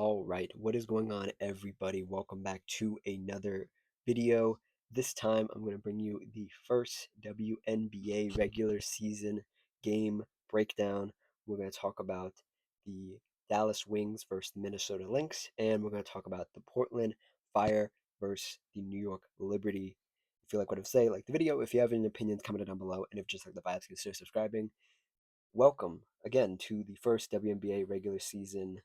All right, what is going on, everybody? Welcome back to another video. This time, I'm going to bring you the first WNBA regular season game breakdown. We're going to talk about the Dallas Wings versus the Minnesota Lynx, and we're going to talk about the Portland Fire versus the New York Liberty. If you like what I say, like the video. If you have any opinions, comment it down below. And if you just like the vibes, consider subscribing. Welcome again to the first WNBA regular season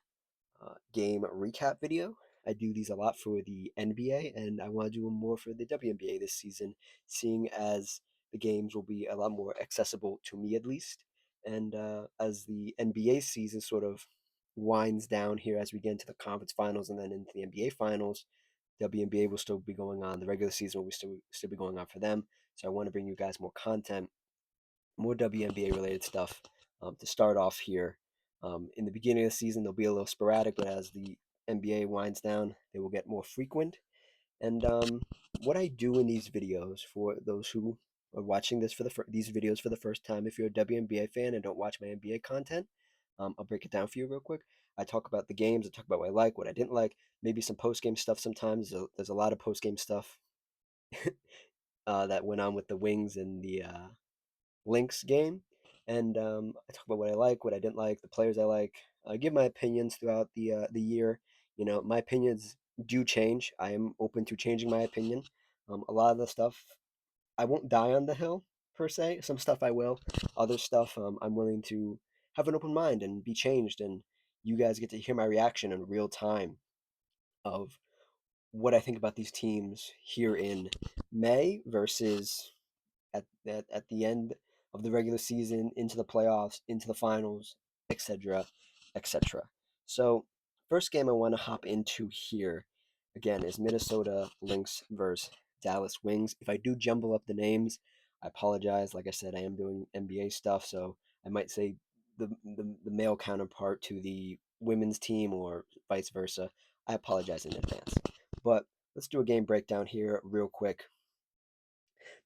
game recap video. I do these a lot for the NBA, and I want to do them more for the WNBA this season, seeing as the games will be a lot more accessible to me at least. And as the NBA season sort of winds down here as we get into the conference finals and then into the NBA finals, WNBA will still be going on. The regular season will still be going on for them. So I want to bring you guys more content, more WNBA related stuff to start off here. In the beginning of the season, they'll be a little sporadic, but as the NBA winds down, they will get more frequent. And what I do in these videos for those who are watching this for these videos for the first time, if you're a WNBA fan and don't watch my NBA content, I'll break it down for you real quick. I talk about the games, I talk about what I like, what I didn't like, maybe some post game stuff sometimes. There's a lot of post game stuff that went on with the Wings and the Lynx game, and I talk about what I like, what I didn't like, the players I like. I give my opinions throughout the year. You know, my opinions do change. I am open to changing my opinion. A lot of the stuff I won't die on the hill per se. Some stuff I will. Other stuff I'm willing to have an open mind and be changed. And you guys get to hear my reaction in real time of what I think about these teams here in May versus at the end of the regular season, into the playoffs, into the finals, etc., etc. So, first game I want to hop into here again is Minnesota Lynx versus Dallas Wings. If I do jumble up the names, I apologize. Like I said, I am doing NBA stuff, so I might say the male counterpart to the women's team or vice versa. I apologize in advance. But let's do a game breakdown here real quick.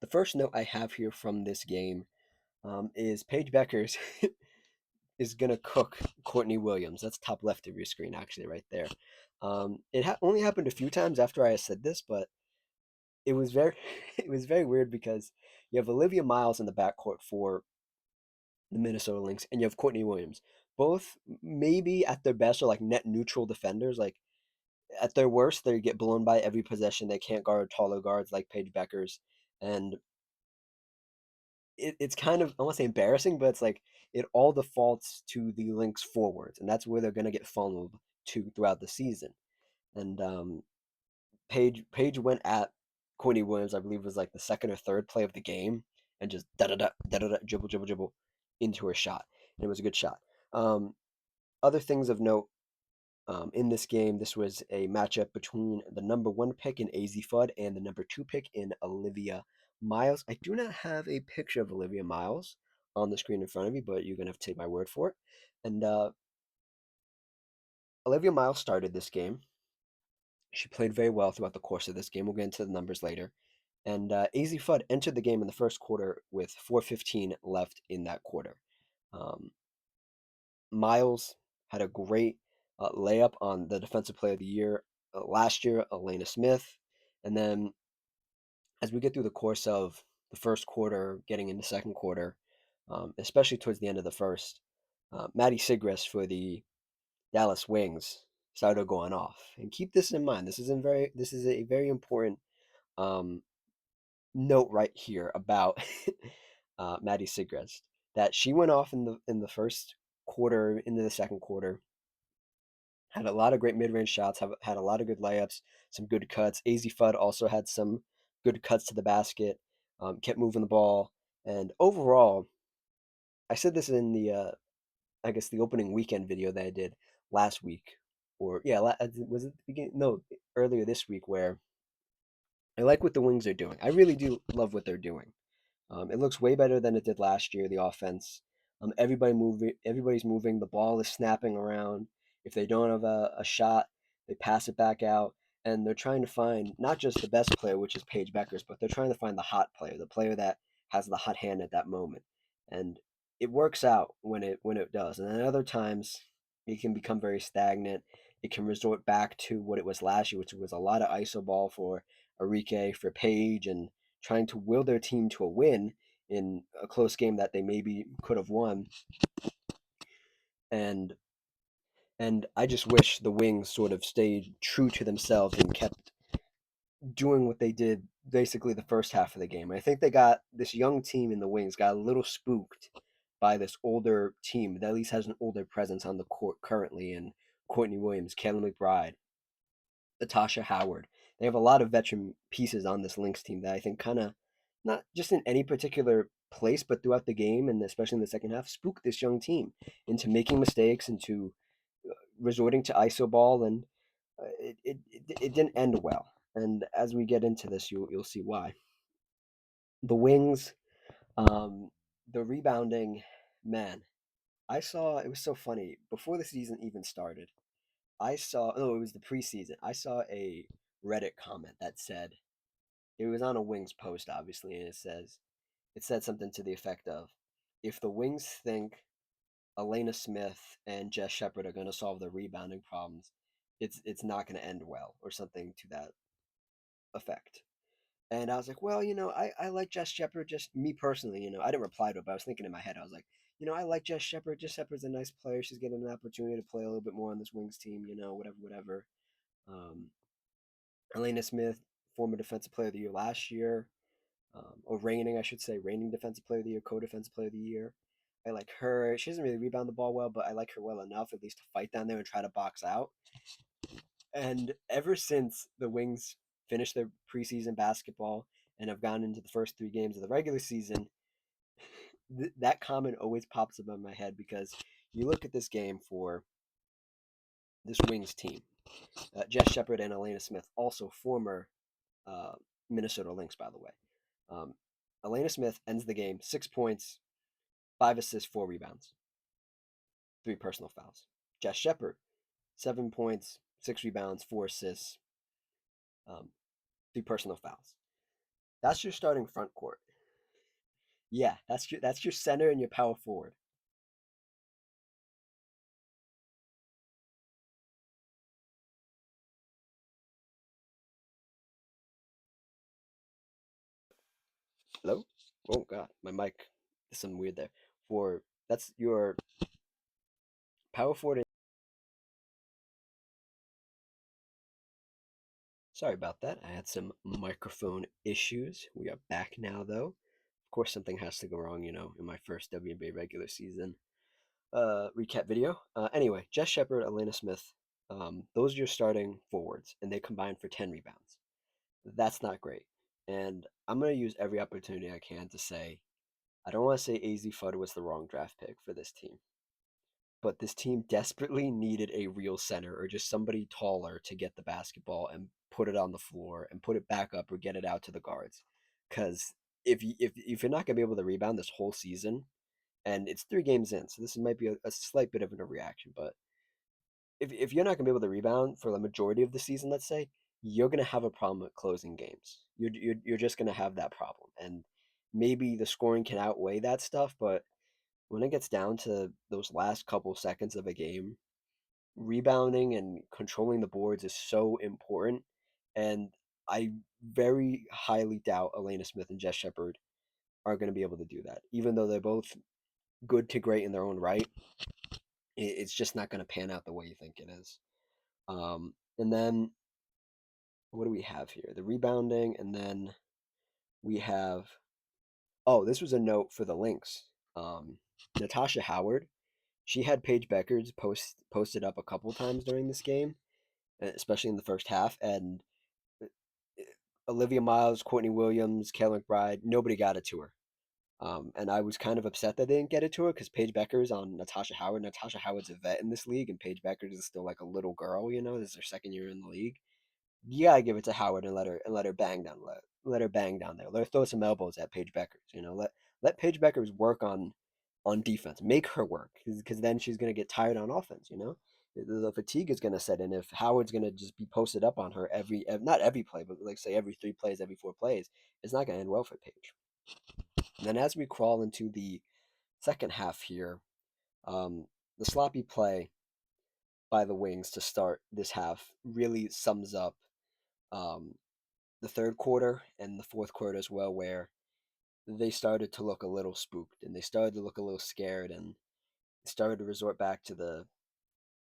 The first note I have here from this game is Paige Beckers is going to cook Courtney Williams. That's top left of your screen, actually, right there. It only happened a few times after I said this, but it was very, it was very weird because you have Olivia Miles in the backcourt for the Minnesota Lynx, and you have Courtney Williams. Both maybe at their best are like net neutral defenders. Like at their worst, they get blown by every possession. They can't guard taller guards like Paige Beckers, and it's kind of, I want to say embarrassing, but it's like it all defaults to the Lynx forwards, and that's where they're going to get funneled to throughout the season. And Paige went at Courtney Williams, I believe it was like the second or third play of the game, and just da da da da da dribble dribble dribble into her shot, and it was a good shot. Other things of note in this game, this was a matchup between the number one pick in AZ Fudd and the number two pick in Olivia Miles. I do not have a picture of Olivia Miles on the screen in front of me, but you're going to have to take my word for it. And Olivia Miles started this game. She played very well throughout the course of this game. We'll get into the numbers later. And AZ Fudd entered the game in the first quarter with 4:15 left in that quarter. Um, Miles had a great layup on the Defensive Player of the Year last year, Elena Smith. And then as we get through the course of the first quarter, getting into second quarter, especially towards the end of the first, Maddie Sigris for the Dallas Wings started going off. And keep this in mind. This is a very important um, note right here about Maddie Sigris, that she went off in the first quarter, into the second quarter. Had a lot of great mid-range shots, had a lot of good layups, some good cuts. AZ Fudd also had some good cuts to the basket, kept moving the ball. And overall, I said this in the, I guess, the opening weekend video that I did last week. Or, yeah, was it the beginning? No, earlier this week, where I like what the Wings are doing. I really do love what they're doing. It looks way better than it did last year. The offense, everybody's moving. The ball is snapping around. If they don't have a shot, they pass it back out, and they're trying to find not just the best player, which is Paige Beckers, but they're trying to find the hot player, the player that has the hot hand at that moment. And it works out when it does. And then other times it can become very stagnant, it can resort back to what it was last year, which was a lot of iso ball for Enrique, for Page, and trying to will their team to a win in a close game that they maybe could have won. And I just wish the Wings sort of stayed true to themselves and kept doing what they did basically the first half of the game. I think they got this young team in the Wings got a little spooked by this older team that at least has an older presence on the court currently in Courtney Williams, Kayla McBride, Natasha Howard. They have a lot of veteran pieces on this Lynx team that I think kind of not just in any particular place, but throughout the game and especially in the second half, spook this young team into making mistakes, into resorting to iso ball, and it didn't end well. And as we get into this, you'll see why. The Wings, um, the rebounding, man. I saw it was so funny before the season even started. I saw no, it was the preseason. I saw a Reddit comment that said it was on a Wings post, obviously, and it said something to the effect of, if the Wings think Elena Smith and Jess Shepard are going to solve the rebounding problems, it's not going to end well, or something to that effect. And I was like, well, I like Jess Shepard, just me personally, I didn't reply to it, but I was thinking in my head, I was like, I like Jess Shepard. Jess Shepard's a nice player. She's getting an opportunity to play a little bit more on this Wings team, whatever, whatever. Um, Elena Smith, former Defensive Player of the Year last year, or reigning, I should say, reigning Defensive Player of the Year, co-Defensive Player of the Year. I like her. She doesn't really rebound the ball well, but I like her well enough, at least to fight down there and try to box out. And ever since the Wings finished their preseason basketball and have gone into the first three games of the regular season, that comment always pops up in my head because you look at this game for this Wings team. Jess Shepard and Elena Smith, also former uh, Minnesota Lynx, by the way. Um, Elena Smith ends the game 6 points, 5 assists, 4 rebounds, 3 personal fouls. Jess Shepard, 7 points, 6 rebounds, 4 assists, um, 3 personal fouls. That's your starting front court. Yeah, that's your center and your power forward. Hello? Oh god, my mic. There's something weird there. For that's your power forward. Sorry about that. I had some microphone issues. We are back now, though. Of course, something has to go wrong, in my first WNBA regular season recap video. Anyway, Jess Shepard, Elena Smith, those are your starting forwards, and they combined for 10 rebounds. That's not great. And I'm going to use every opportunity I can to say I don't want to say AZ Fudd was the wrong draft pick for this team, but this team desperately needed a real center or just somebody taller to get the basketball and put it on the floor and put it back up or get it out to the guards. Because if you're not going to be able to rebound this whole season, and it's 3 games in, so this might be a slight bit of a reaction, but if you're not going to be able to rebound for the majority of the season, let's say, you're going to have a problem with closing games. You're just going to have that problem. And maybe the scoring can outweigh that stuff, but when it gets down to those last couple seconds of a game, rebounding and controlling the boards is so important. And I very highly doubt Elena Smith and Jess Shepard are going to be able to do that. Even though they're both good to great in their own right, it's just not going to pan out the way you think it is. And then what do we have here? The rebounding, and then we have. Oh, this was a note for the Lynx. Um, Natasha Howard. She had Paige Beckers posted up a couple times during this game, especially in the first half, and uh, Olivia Miles, Courtney Williams, Kayla McBride, nobody got it to her. And I was kind of upset that they didn't get it to her because Paige Beckers on Natasha Howard. Natasha Howard's a vet in this league, and Paige Beckers is still like a little girl. This is her second year in the league. You gotta give it to Howard and let her bang down, let her bang down there. Let her throw some elbows at Paige Beckers. Let Paige Beckers work on defense. Make her work because then she's gonna get tired on offense. The fatigue is gonna set in if Howard's gonna just be posted up on her not every play, but like say every 3 plays, every 4 plays. It's not gonna end well for Paige. And then as we crawl into the second half here, the sloppy play. by the Wings to start this half really sums up um, the third quarter and the fourth quarter as well, where they started to look a little spooked and they started to look a little scared and started to resort back to the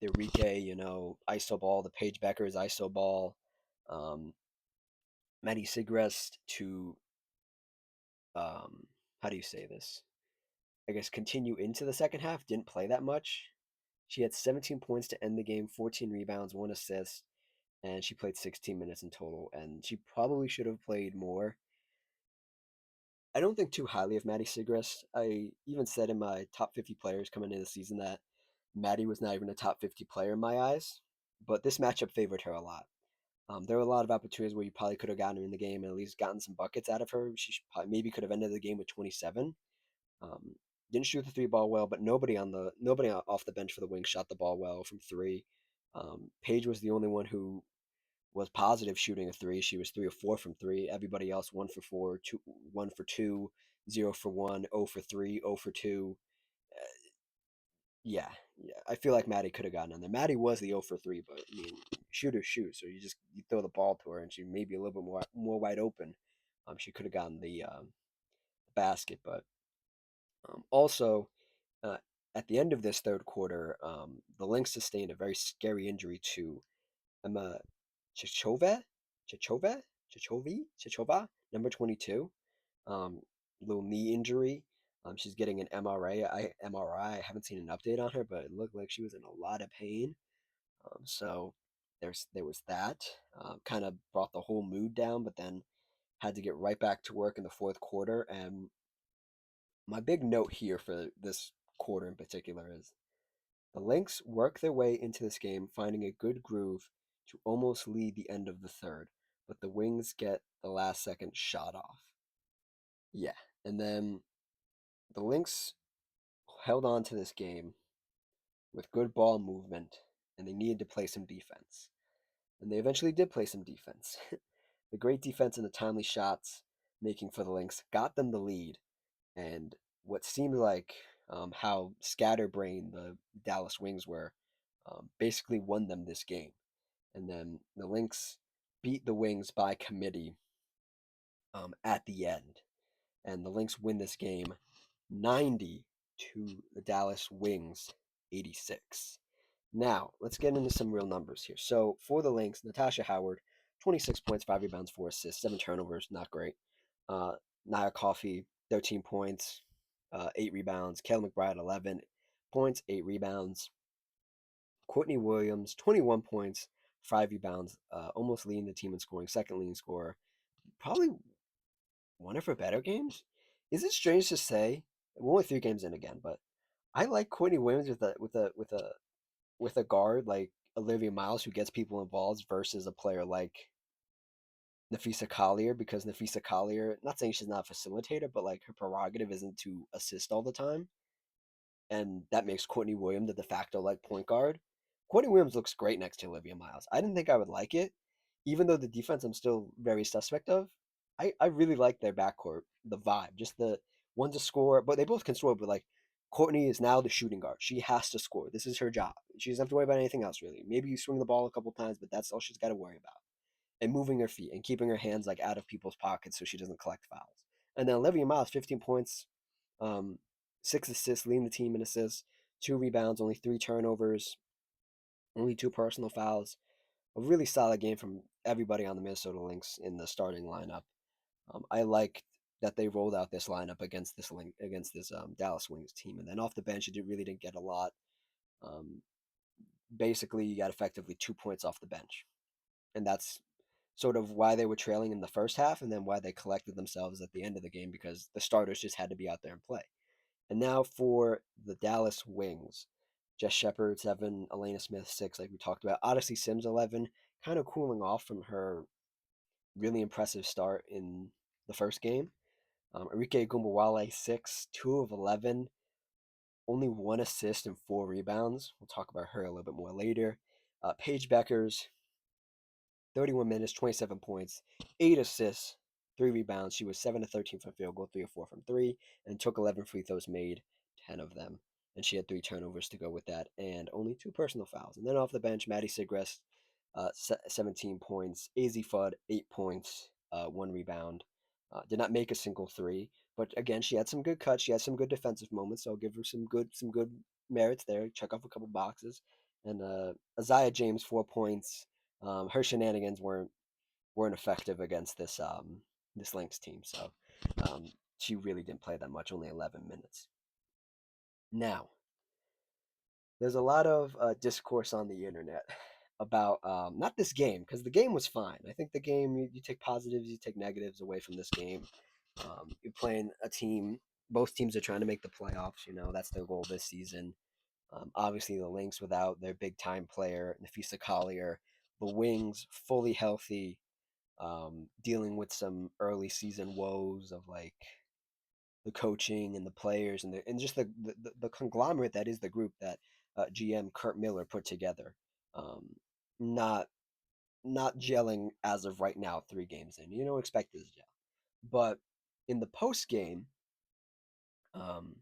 Enrique, ISO ball, the Paige Becker's ISO ball, um, Maddie Sigrist to how do you say this? I guess continue into the second half. Didn't play that much. She had 17 points to end the game, 14 rebounds, one assist, and she played 16 minutes in total. And she probably should have played more. I don't think too highly of Maddie Sigrist. I even said in my top 50 players coming into the season that Maddie was not even a top 50 player in my eyes. But this matchup favored her a lot. There were a lot of opportunities where you probably could have gotten her in the game and at least gotten some buckets out of her. She probably maybe could have ended the game with 27. Um, didn't shoot the three ball well, but nobody off the bench for the Wings shot the ball well from three. Paige was the only one who was positive shooting a three. She was 3 or 4 from three. Everybody else 1 for 4, 1 for 2, 0 for 1, 0 for 3, 0 for 2. Yeah, yeah. I feel like Maddie could have gotten on there. Maddie was the 0 for 3, but I mean, shooters shoot. So you throw the ball to her, and she may be a little bit more wide open. She could have gotten the basket, but also uh, at the end of this third quarter, the Lynx sustained a very scary injury to Emma Chichove, Chichove, Chichova, number 22. Um, Little knee injury. She's getting an MRI. I haven't seen an update on her, but it looked like she was in a lot of pain. So there was that. Kind of brought the whole mood down, but then had to get right back to work in the fourth quarter. And my big note here for this quarter in particular is the Lynx work their way into this game, finding a good groove to almost lead the end of the third, but the Wings get the last second shot off. Yeah, and then the Lynx held on to this game with good ball movement, and they needed to play some defense. And they eventually did play some defense. The great defense and the timely shots making for the Lynx got them the lead, and what seemed like how scatterbrained the Dallas Wings were basically won them this game. And then the Lynx beat the Wings by committee at the end. And the Lynx win this game 90 to the Dallas Wings 86. Now, let's get into some real numbers here. So, for the Lynx, Natasha Howard, 26 points, 5 rebounds, 4 assists, 7 turnovers, not great. Nia Coffey, 13 points, 8 rebounds. Kayla McBride, 11 points, 8 rebounds. Courtney Williams, 21 points, 5 rebounds, almost leading the team in scoring, second leading scorer. Probably one of her better games. Is it strange to say? We're only 3 games in again, but I like Courtney Williams with a guard like Olivia Miles who gets people involved versus a player like Nafisa Collier, because Nafisa Collier, not saying she's not a facilitator, but like her prerogative isn't to assist all the time, and that makes Courtney Williams the de facto like point guard. Courtney Williams looks great next to Olivia Miles. I didn't think I would like it, even though the defense I'm still very suspect of. I really like their backcourt, the vibe, just the one to score, but they both can score. But like Courtney is now the shooting guard. She has to score. This is her job. She doesn't have to worry about anything else really. Maybe you swing the ball a couple times, but that's all she's got to worry about. And moving her feet and keeping her hands like out of people's pockets so she doesn't collect fouls. And then Olivia Miles, 15 points, um, 6 assists, leading the team in assists, 2 rebounds, only 3 turnovers, only 2 personal fouls. A really solid game from everybody on the Minnesota Lynx in the starting lineup. I liked that they rolled out this lineup against this Dallas Wings team, and then off the bench, it really didn't get a lot. Um, Basically, you got effectively 2 points off the bench, and that's sort of why they were trailing in the first half, and then why they collected themselves at the end of the game because the starters just had to be out there and play. And now for the Dallas Wings. Jess Shepard, 7, Elena Smith, 6, like we talked about. Odyssey Sims, 11, kind of cooling off from her really impressive start in the first game. Enrique Gumbawale, 6, 2 of 11, only 1 assist and 4 rebounds. We'll talk about her a little bit more later. Paige Beckers, 31 minutes, 27 points, 8 assists, 3 rebounds. She was 7 to 13 from field goal, 3 or 4 from 3, and took 11 free throws, made 10 of them. and she had 3 turnovers to go with that, and only 2 personal fouls. And then off the bench, Maddie Segrest, 17 points, AZ Fudd, 8 points, 1 rebound. Did not make a single three, but again, she had some good cuts. She had some good defensive moments, so I'll give her some good merits there. Check off a couple boxes. And Isaiah James, 4 points. Her shenanigans weren't effective against this Lynx team, so um, she really didn't play that much, only 11 minutes. Now, there's a lot of discourse on the internet about not this game, because the game was fine. I think the game, you take positives, you take negatives away from this game. You're playing a team, both teams are trying to make the playoffs, that's their goal this season. Obviously, the Lynx without their big time player, Nafisa Collier, the Wings fully healthy, dealing with some early season woes of like the coaching and the players and just the conglomerate that is the group that GM Kurt Miller put together. Um, not not gelling as of right now, 3 games in. You don't expect this to gel, but in the post game, um,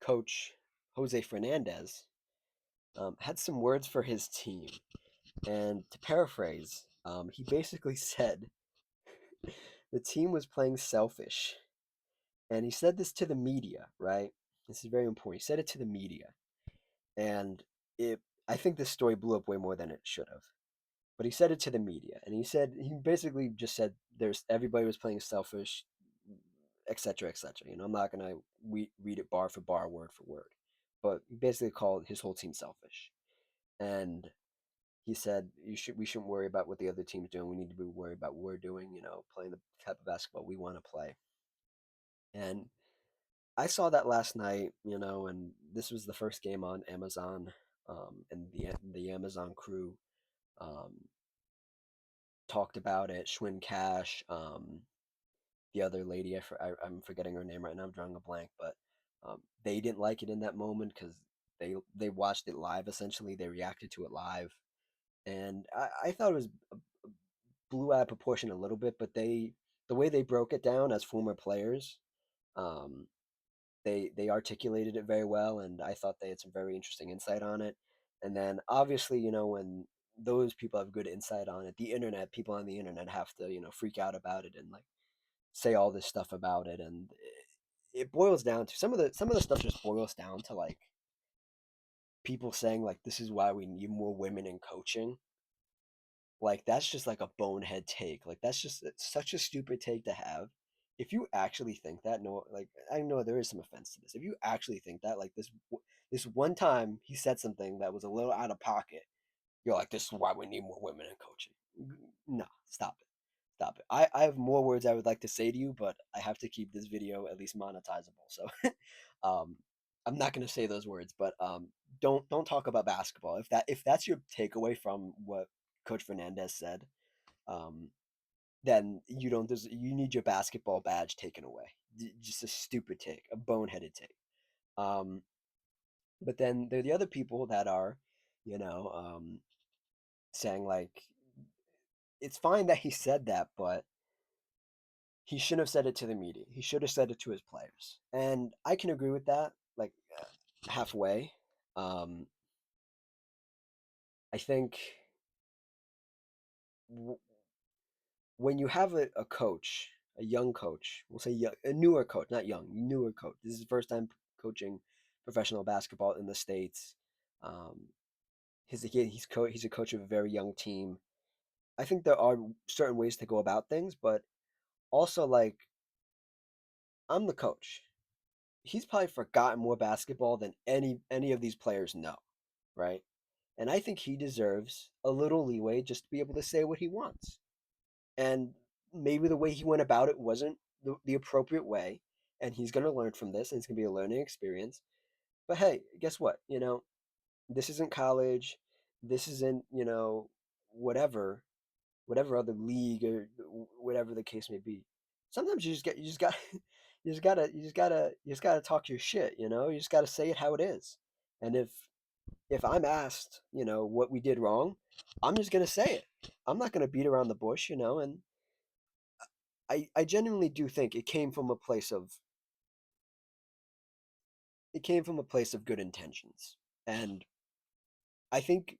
Coach Jose Fernandez had some words for his team, and to paraphrase, he basically said the team was playing selfish. And he said this to the media, right? This is very important. He said it to the media. And it I think this story blew up way more than it should have. But he said it to the media. And he basically just said there's everybody was playing selfish, etc., etc. I'm not gonna read it bar for bar, word for word. But he basically called his whole team selfish. And he said we shouldn't worry about what the other team's doing. We need to be worried about what we're doing, playing the type of basketball we want to play. And I saw that last night, and this was the first game on Amazon, and the Amazon crew um, talked about it. Schwinn Cash, the other lady, I'm forgetting her name right now. I'm drawing a blank, but they didn't like it in that moment because they watched it live. Essentially, they reacted to it live, and I thought it was blew out of proportion a little bit. But the way they broke it down as former players, um, they articulated it very well, and I thought they had some very interesting insight on it. And then obviously, when those people have good insight on it, the internet, people on the internet have to freak out about it and like say all this stuff about it, and it boils down to some of the stuff just boils down to like people saying like this is why we need more women in coaching. Like that's just like a bonehead take. Like that's just it's such a stupid take to have. If you actually think that, no, like I know there is some offense to this. If you actually think that, like this one time he said something that was a little out of pocket, you're like, this is why we need more women in coaching. No, stop it, stop it. I have more words I would like to say to you, but I have to keep this video at least monetizable. So, um, I'm not going to say those words, but don't talk about basketball. If that's your takeaway from what Coach Fernandez said, um, then you need your basketball badge taken away. Just a stupid take, a boneheaded take. Um, but then there are the other people that are, you know, saying like it's fine that he said that, but he shouldn't have said it to the media. He should have said it to his players, and I can agree with that, like halfway. Um, I think w- when you have a coach, a young coach, we'll say young, a newer coach, not young, newer coach. This is his first time coaching professional basketball in the states. Um, he's a coach of a very young team. I think there are certain ways to go about things, but also like I'm the coach. He's probably forgotten more basketball than any of these players know, right? And I think he deserves a little leeway just to be able to say what he wants. And maybe the way he went about it wasn't the appropriate way, and he's going to learn from this, and it's going to be a learning experience. But hey, guess what? This isn't college. This isn't, whatever, whatever other league or whatever the case may be. Sometimes you just got you just gotta talk your shit. You just gotta say it how it is. And if I'm asked, what we did wrong, I'm just gonna say it. I'm not gonna beat around the bush. And I genuinely do think it came from a place of it came from a place of good intentions. And I think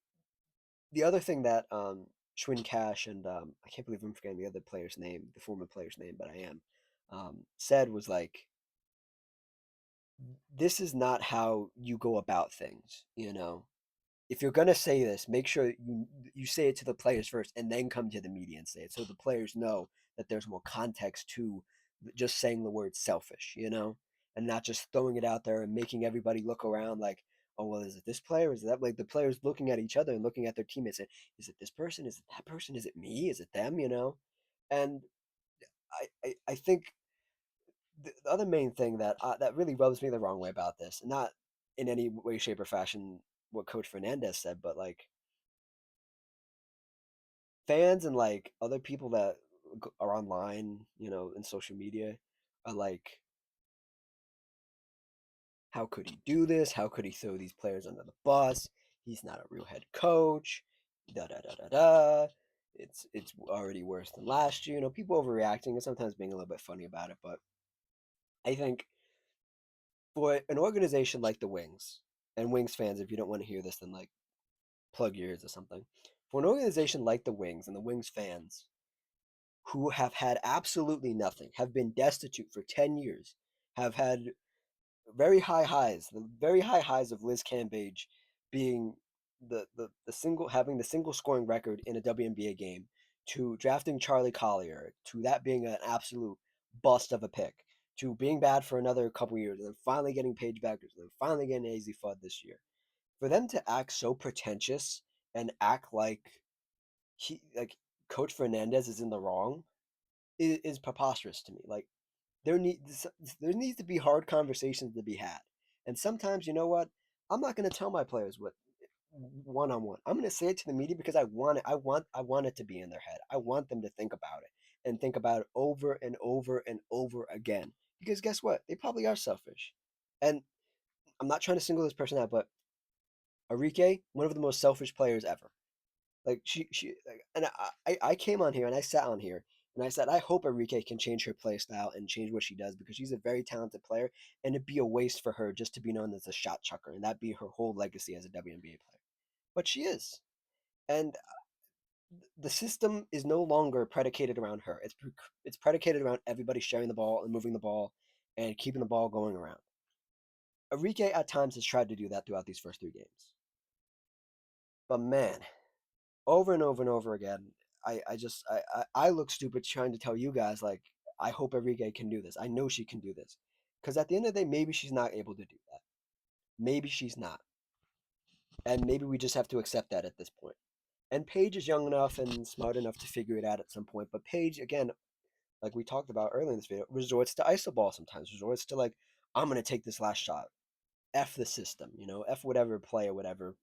the other thing that Schwinn Cash and I can't believe I'm forgetting the other player's name, the former player's name, but I am, said was like, this is not how you go about things, you know? If you're gonna say this, make sure you say it to the players first and then come to the media and say it so the players know that there's more context to just saying the word selfish, you know? And not just throwing it out there and making everybody look around like, oh well, is it this player? Is it that, like the players looking at each other and looking at their teammates and is it this person? Is it that person? Is it me? Is it them? You know? And I think the other main thing that that really rubs me the wrong way about this, not in any way, shape, or fashion what Coach Fernandez said, but like fans and like other people that are online, you know, in social media, are like, how could he do this? How could he throw these players under the bus? He's not a real head coach. Da da da da da. It's already worse than last year. You know, people overreacting and sometimes being a little bit funny about it, but I think for an organization like the Wings and Wings fans, if you don't want to hear this, then like plug your ears or something. For an organization like the Wings and the Wings fans who have had absolutely nothing, have been destitute for 10 years, have had very high highs, the very high highs of Liz Cambage being the single having the single scoring record in a WNBA game, to drafting Charlie Collier, to that being an absolute bust of a pick, to being bad for another couple years, and then finally getting Paige Beckers, and then finally getting AZ Fudd this year. For them to act so pretentious and act like Coach Fernandez is in the wrong is preposterous to me. Like there needs there needs to be hard conversations to be had. And sometimes, you know what? I'm not going to tell my players what one on one. I'm going to say it to the media because I want it. I want it to be in their head. I want them to think about it and think about it over and over and over again. Because guess what? They probably are selfish. And I'm not trying to single this person out, but Arike, one of the most selfish players ever. Like she like, and I came on here and I sat on here and I said I hope Enrique can change her play style and change what she does because she's a very talented player and it'd be a waste for her just to be known as a shot chucker and that be her whole legacy as a WNBA player. But she is, and the system is no longer predicated around her. It's predicated around everybody sharing the ball and moving the ball and keeping the ball going around. Enrique at times has tried to do that throughout these first three games, but man, over and over and over again. I look stupid trying to tell you guys like I hope Enrique can do this. I know she can do this. Because at the end of the day, maybe she's not able to do that. Maybe she's not. And maybe we just have to accept that at this point. And Paige is young enough and smart enough to figure it out at some point. But Paige, again, like we talked about earlier in this video, resorts to iso ball sometimes, resorts to like, I'm gonna take this last shot. F the system, you know, F whatever play or whatever,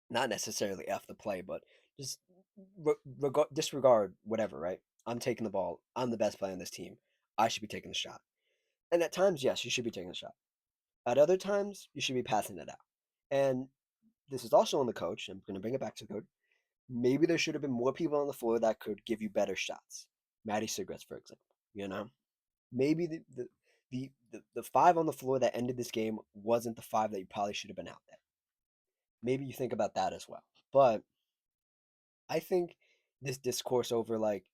not necessarily F the play, but just disregard whatever, right? I'm taking the ball. I'm the best player on this team. I should be taking the shot. And at times, yes, you should be taking the shot. At other times, you should be passing it out. And this is also on the coach. I'm going to bring it back to the coach. Maybe there should have been more people on the floor that could give you better shots. Maddie Cigarettes, for example. You know, maybe the five on the floor that ended this game wasn't the five that you probably should have been out there. Maybe you think about that as well. But I think this discourse over like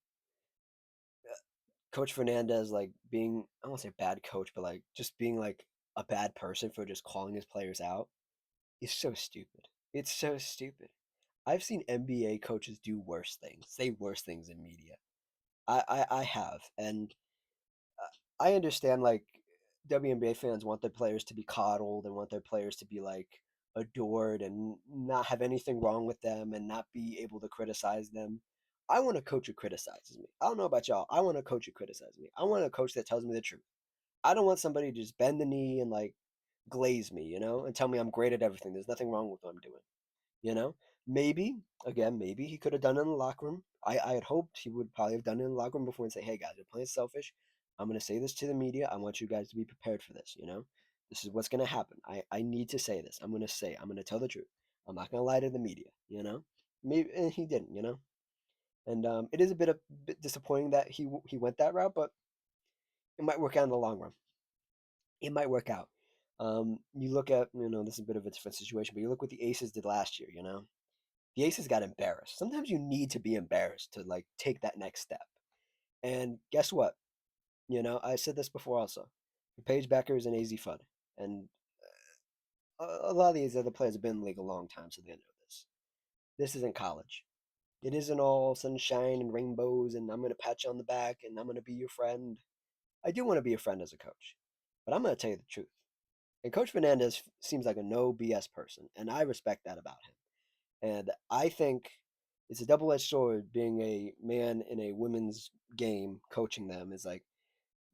Coach Fernandez like being I don't want to say bad coach, but like just being like a bad person for just calling his players out is so stupid. It's so stupid. I've seen NBA coaches do worse things, say worse things in media. I have, and I understand like WNBA fans want their players to be coddled and want their players to be like adored and not have anything wrong with them and not be able to criticize them. I want a coach who criticizes me. I don't know about y'all. I want a coach who criticizes me. I want a coach that tells me the truth. I don't want somebody to just bend the knee and like glaze me, you know, and tell me I'm great at everything. There's nothing wrong with what I'm doing. You know, maybe again, maybe he could have done it in the locker room. I had hoped he would probably have done it in the locker room before and say, "Hey guys, you're playing selfish. I'm gonna say this to the media. I want you guys to be prepared for this. You know, this is what's gonna happen. I need to say this. I'm gonna tell the truth. I'm not gonna lie to the media. You know, maybe and he didn't. You know, and it is a bit disappointing that he went that route, but it might work out in the long run. It might work out. You look at, this is a bit of a different situation, but you look what the Aces did last year. The Aces got embarrassed. Sometimes you need to be embarrassed to like take that next step. And guess what? I said this before also. Paige Becker is an AZ Fudd, and a lot of these other players have been in the league a long time, so they know this. This isn't college. It isn't all sunshine and rainbows, and I'm going to pat you on the back, and I'm going to be your friend. I do want to be a friend as a coach, but I'm going to tell you the truth. And Coach Fernandez seems like a no BS person, and I respect that about him. And I think it's a double edged sword being a man in a women's game, coaching them is like,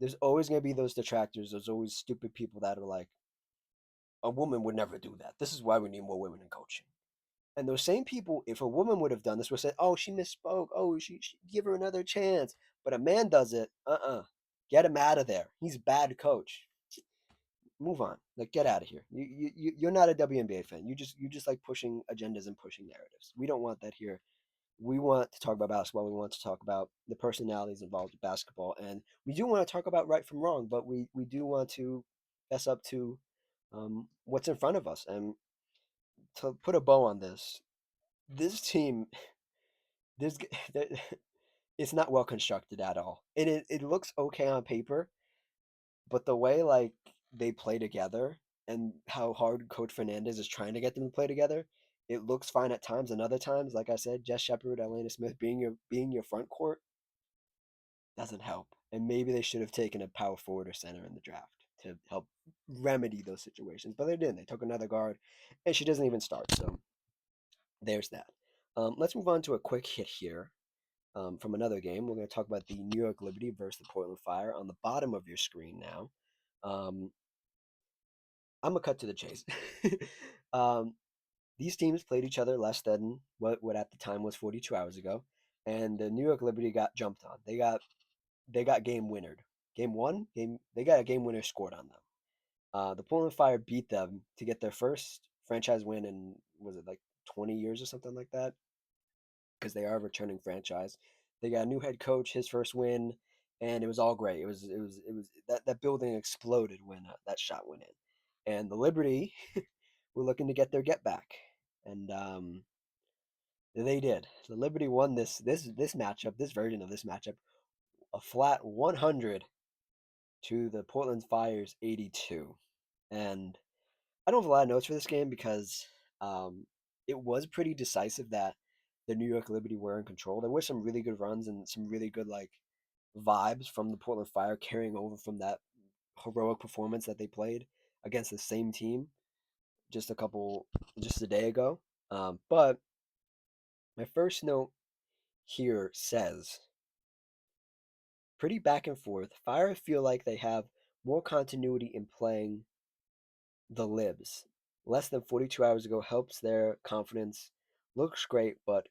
there's always going to be those detractors. There's always stupid people that are like, a woman would never do that. This is why we need more women in coaching. And those same people, if a woman would have done this, would say, "Oh, she misspoke. Oh, she give her another chance." But a man does it. Get him out of there. He's a bad coach. Move on. Like, get out of here. You're not a WNBA fan. You just like pushing agendas and pushing narratives. We don't want that here. We want to talk about basketball. We want to talk about the personalities involved with basketball, and we do want to talk about right from wrong. But we do want to fess up to what's in front of us. And to put a bow on this team, this it's not well constructed at all. It looks okay on paper, but the way like they play together and how hard Coach Fernandez is trying to get them to play together, it looks fine at times, and other times, like I said, Jess Shepard, Elena Smith being your front court doesn't help. And maybe they should have taken a power forward or center in the draft to help remedy those situations, but they didn't. They took another guard, and she doesn't even start. So there's that. Let's move on to a quick hit here from another game. We're going to talk about the New York Liberty versus the Portland Fire on the bottom of your screen now. I'm going to cut to the chase. um, these teams played each other less than what at the time was 42 hours ago, and the New York Liberty got jumped on. They got game winnered. Game one, they got a game winner scored on them. The Portland Fire beat them to get their first franchise win in, was it like 20 years or something like that? Because they are a returning franchise. They got a new head coach, his first win, and it was all great. It was that building exploded when that shot went in, and the Liberty were looking to get their get back, and they did. The Liberty won this matchup, this version of this matchup, a flat 100 to the Portland Fire's 82, and I don't have a lot of notes for this game because um, it was pretty decisive that the New York Liberty were in control. There were some really good runs and some really good like vibes from the Portland Fire carrying over from that heroic performance that they played against the same team just a day ago. But my first note here says pretty back and forth. Fire feel like they have more continuity in playing the Libs. Less than 42 hours ago helps their confidence. Looks great, but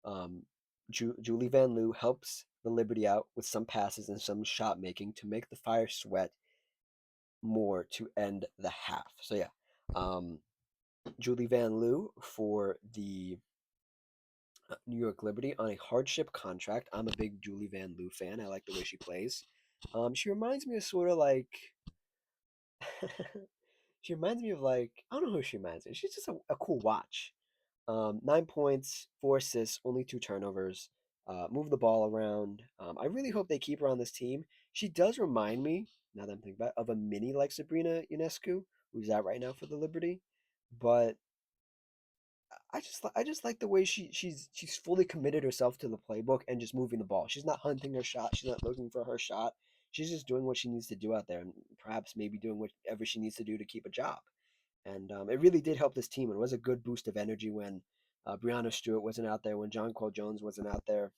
um, Julie Van Loo helps the Liberty out with some passes and some shot making to make the Fire sweat more to end the half. So yeah, um, Julie Van Loo for the New York Liberty on a hardship contract. I'm a big Julie Van Loo fan. I like the way she plays. She reminds me of sort of like she reminds me of like I don't know who she reminds me. She's just a cool watch. 9 points, 4 assists, only 2 turnovers. Move the ball around. I really hope they keep her on this team. She does remind me, now that I'm thinking about it, of a mini like Sabrina Ionescu, who's out right now for the Liberty. But I just like the way she's fully committed herself to the playbook and just moving the ball. She's not hunting her shot. She's not looking for her shot. She's just doing what she needs to do out there, and perhaps maybe doing whatever she needs to do to keep a job. And it really did help this team. It was a good boost of energy when Brianna Stewart wasn't out there, when John Cole Jones wasn't out there.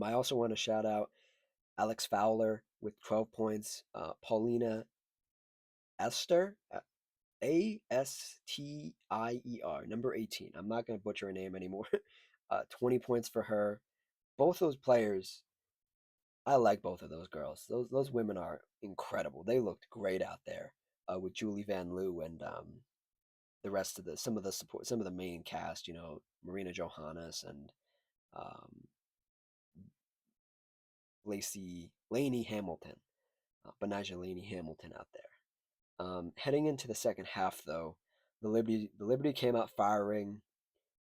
I also want to shout out Alex Fowler with 12 points, Paulina Esther, Astier, number 18. I'm not going to butcher her name anymore. 20 points for her. Both those players, I like both of those girls. Those women are incredible. They looked great out there with Julie Van Loo and the rest of the some of the support, some of the main cast. Marina Johannes and um, Lacey Laney Hamilton, Benaja Laney Hamilton out there. Heading into the second half, though, the Liberty came out firing.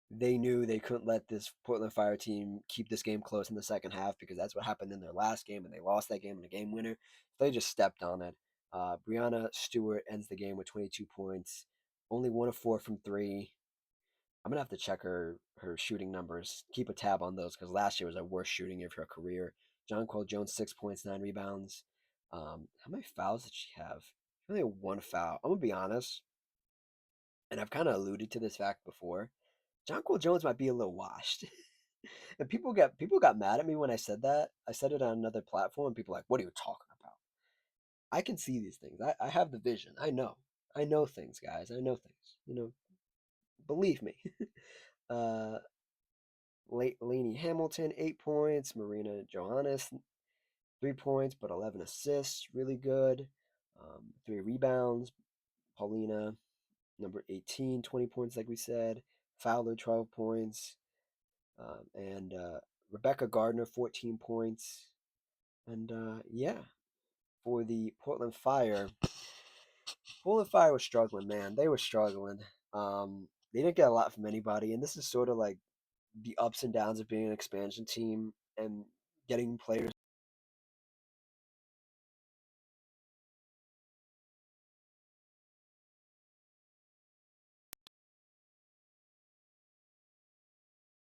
They knew they couldn't let this Portland Fire team keep this game close in the second half because that's what happened in their last game, and they lost that game in a game winner. They just stepped on it. Brianna Stewart ends the game with 22 points, only 1 of 4 from three. I'm gonna have to check her shooting numbers. Keep a tab on those because last year was her worst shooting year of her career. Jonquel Jones 6 points, 9 rebounds. How many fouls did she have? Only one foul. I'm gonna be honest, and I've kind of alluded to this fact before. Jonquel Jones might be a little washed. And people got mad at me when I said that. I said it on another platform, and people are like, "What are you talking about?" I can see these things. I have the vision. I know. I know things, guys. I know things. Believe me. uh, Lainey Hamilton 8 points. Marina Johannes 3 points, but 11 assists. Really good. 3 rebounds. Paulina number 18, 20 points, like we said. Fowler 12 points. And Rebecca Gardner 14 points. And yeah, for the Portland Fire was struggling, man. They were struggling. They didn't get a lot from anybody, and this is sort of like the ups and downs of being an expansion team and getting players.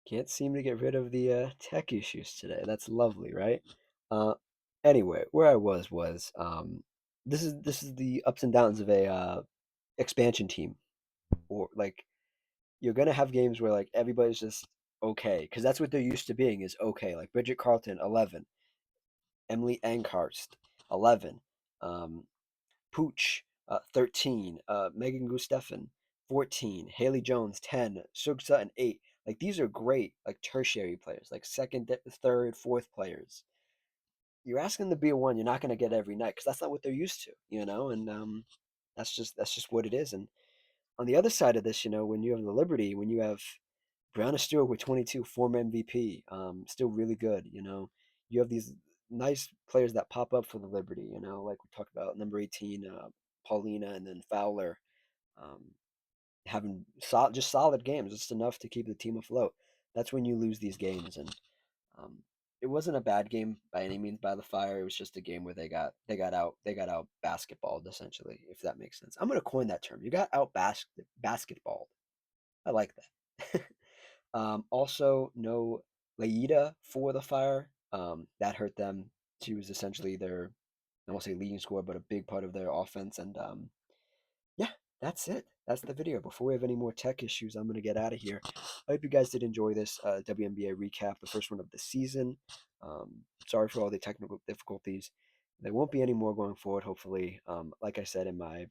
Can't seem to get rid of the tech issues today. That's lovely, right? Uh, anyway, where I was this is the ups and downs of a expansion team, or like you're gonna have games where like everybody's just okay because that's what they're used to being is okay. Like Bridget Carlton 11, Emily Ankhurst 11, um, Pooch 13, Megan Gustafson 14, Haley Jones 10, Sug Sutton 8. Like these are great like tertiary players, like second, third, fourth players. You're asking them to be a one, you're not gonna get every night because that's not what they're used to. And that's just what it is. And on the other side of this, when you have the Liberty, when you have Brianna Stewart with 22, former MVP, still really good. You have these nice players that pop up for the Liberty. Like we talked about number 18, Paulina, and then Fowler, um, having just solid games, just enough to keep the team afloat. That's when you lose these games, and um, it wasn't a bad game by any means by the Fire. It was just a game where they got out basketballed essentially, if that makes sense. I'm gonna coin that term. You got out basketballed. I like that. Also, no Laida for the Fire. That hurt them. She was essentially their, I won't say leading scorer, but a big part of their offense. And yeah, that's it. That's the video. Before we have any more tech issues, I'm going to get out of here. I hope you guys did enjoy this WNBA recap, the first one of the season. Sorry for all the technical difficulties. There won't be any more going forward, hopefully. Like I said in my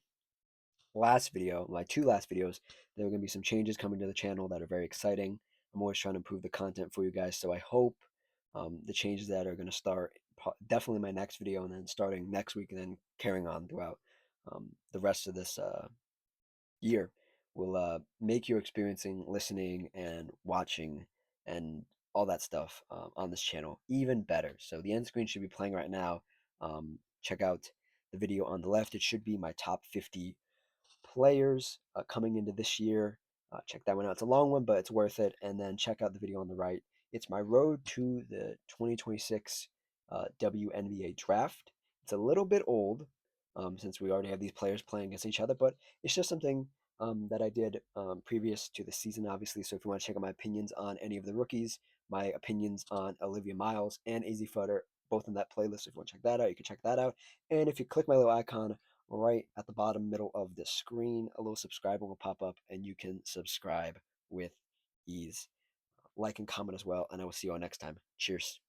last video, my two last videos, there are going to be some changes coming to the channel that are very exciting. I'm always trying to improve the content for you guys, so I hope the changes that are going to start definitely my next video, and then starting next week, and then carrying on throughout the rest of this year will make your experiencing, listening, and watching, and all that stuff on this channel even better. So the end screen should be playing right now. Check out the video on the left. It should be my top 50 players coming into this year. Check that one out. It's a long one, but it's worth it. And then check out the video on the right. It's my road to the 2026 WNBA draft. It's a little bit old since we already have these players playing against each other, but it's just something that I did previous to the season, obviously. So if you want to check out my opinions on any of the rookies, my opinions on Olivia Miles and AZ Futter, both in that playlist. If you want to check that out, you can check that out. And if you click my little icon right at the bottom middle of the screen, a little subscribe will pop up and you can subscribe with ease. Like and comment as well, and I will see you all next time. Cheers.